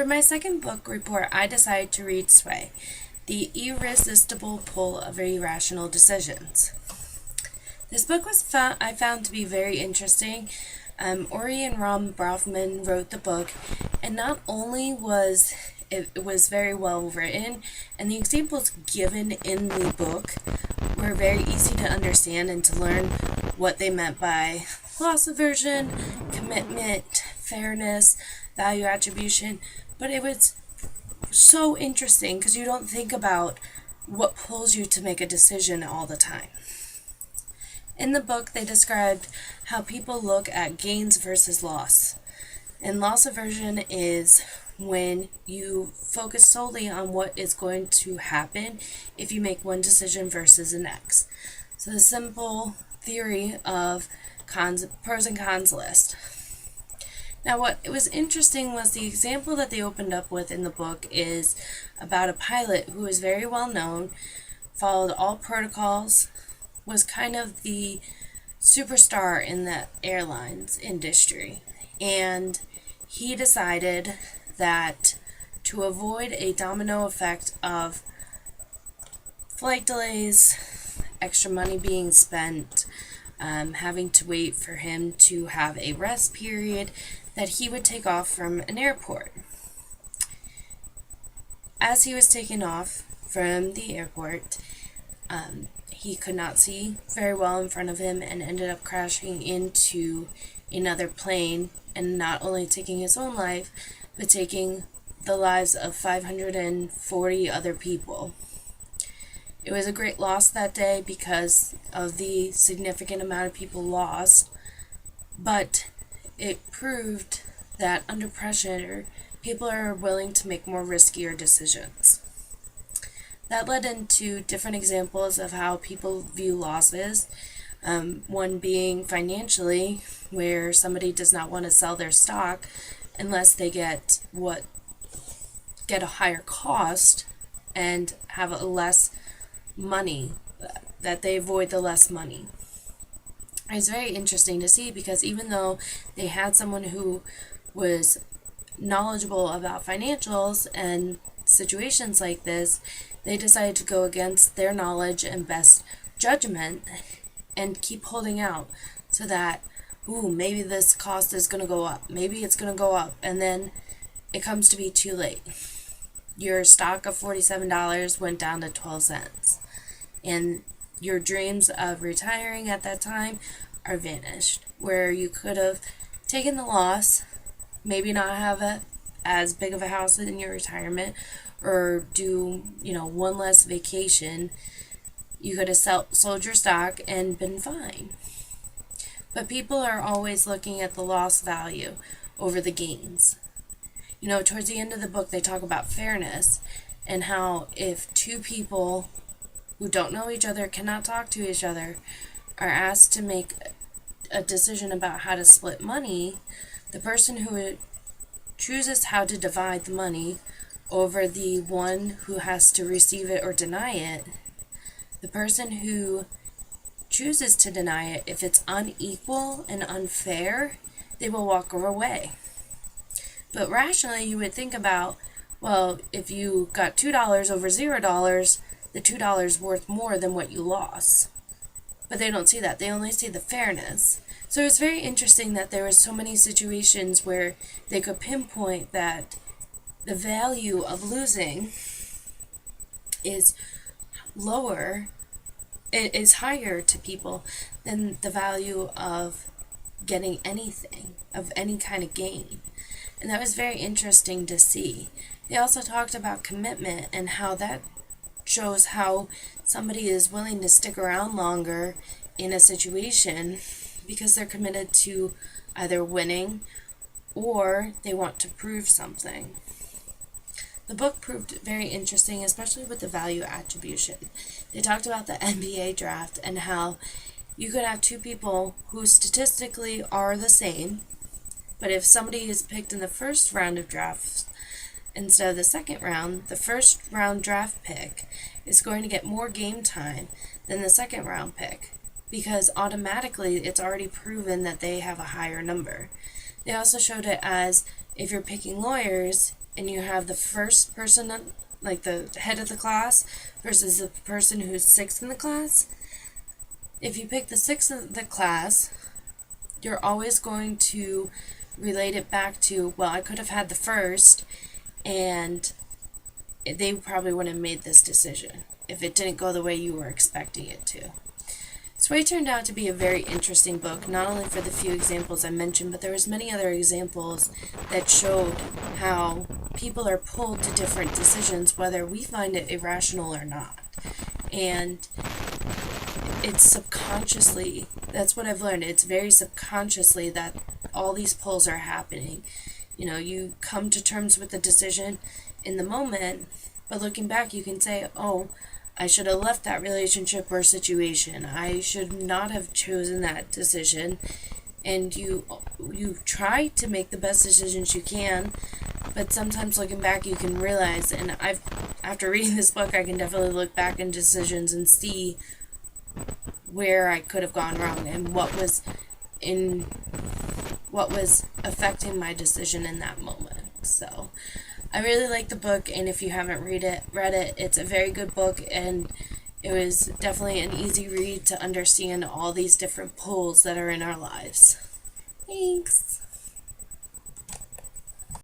For my second book report, I decided to read Sway, The Irresistible Pull of Irrational Decisions. This book I found to be very interesting. Ori and Ram Brofman wrote the book, and not only was it was very well written, and the examples given in the book were very easy to understand and to learn what they meant by loss aversion, commitment, fairness, value attribution. But it was so interesting because you don't think about what pulls you to make a decision all the time. In the book, they described how people look at gains versus loss. And loss aversion is when you focus solely on what is going to happen if you make one decision versus the next. So the simple theory of pros and cons list. Now, what was interesting was the example that they opened up with in the book is about a pilot who was very well known, followed all protocols, was kind of the superstar in the airlines industry. And he decided that to avoid a domino effect of flight delays, extra money being spent, having to wait for him to have a rest period, that he would take off from an airport. As he was taking off from the airport, he could not see very well in front of him and ended up crashing into another plane, and not only taking his own life, but taking the lives of 540 other people. It was a great loss that day because of the significant amount of people lost, but it proved that under pressure, people are willing to make more riskier decisions. That led into different examples of how people view losses. One being financially, where somebody does not want to sell their stock unless they get a higher cost and have a less money, that they avoid the less money. It's very interesting to see because even though they had someone who was knowledgeable about financials and situations like this, they decided to go against their knowledge and best judgment and keep holding out so that, maybe this cost is going to go up. Maybe it's going to go up. And then it comes to be too late. Your stock of $47 went down to 12 cents. And your dreams of retiring at that time are vanished. Where you could have taken the loss, maybe not have as big of a house in your retirement, or do, one less vacation. You could have sold your stock and been fine. But people are always looking at the loss value over the gains. Towards the end of the book, they talk about fairness and how if two people who don't know each other, cannot talk to each other, are asked to make a decision about how to split money, the person who chooses how to divide the money over the one who has to receive it or deny it, the person who chooses to deny it, if it's unequal and unfair, they will walk away. But rationally, you would think about, if you got $2 over $0, the $2 worth more than what you lost. But they don't see that. They only see the fairness. So it's very interesting that there was so many situations where they could pinpoint that the value of losing is lower, it is higher to people than the value of getting anything, of any kind of gain. And that was very interesting to see. They also talked about commitment and how that shows how somebody is willing to stick around longer in a situation because they're committed to either winning or they want to prove something. The book proved very interesting, especially with the value attribution. They talked about the NBA draft and how you could have two people who statistically are the same, but if somebody is picked in the first round of drafts instead of the second round, the first round draft pick is going to get more game time than the second round pick because automatically it's already proven that they have a higher number. They also showed it as if you're picking lawyers, and you have the first person, like the head of the class, versus the person who's sixth in the class. If you pick the sixth in the class, you're always going to relate it back to, well, I could have had the first, and they probably wouldn't have made this decision if it didn't go the way you were expecting it to. Sway turned out to be a very interesting book, not only for the few examples I mentioned, but there was many other examples that showed how people are pulled to different decisions, whether we find it irrational or not. And it's subconsciously, that's what I've learned, it's very subconsciously that all these pulls are happening. You know, you come to terms with the decision in the moment, but looking back you can say, oh, I should have left that relationship or situation. I should not have chosen that decision. And you try to make the best decisions you can, but sometimes looking back you can realize, and after reading this book I can definitely look back in decisions and see where I could have gone wrong and what was affecting my decision in that moment. So I really like the book, and if you haven't read it, it's a very good book, and it was definitely an easy read to understand all these different pulls that are in our lives. Thanks.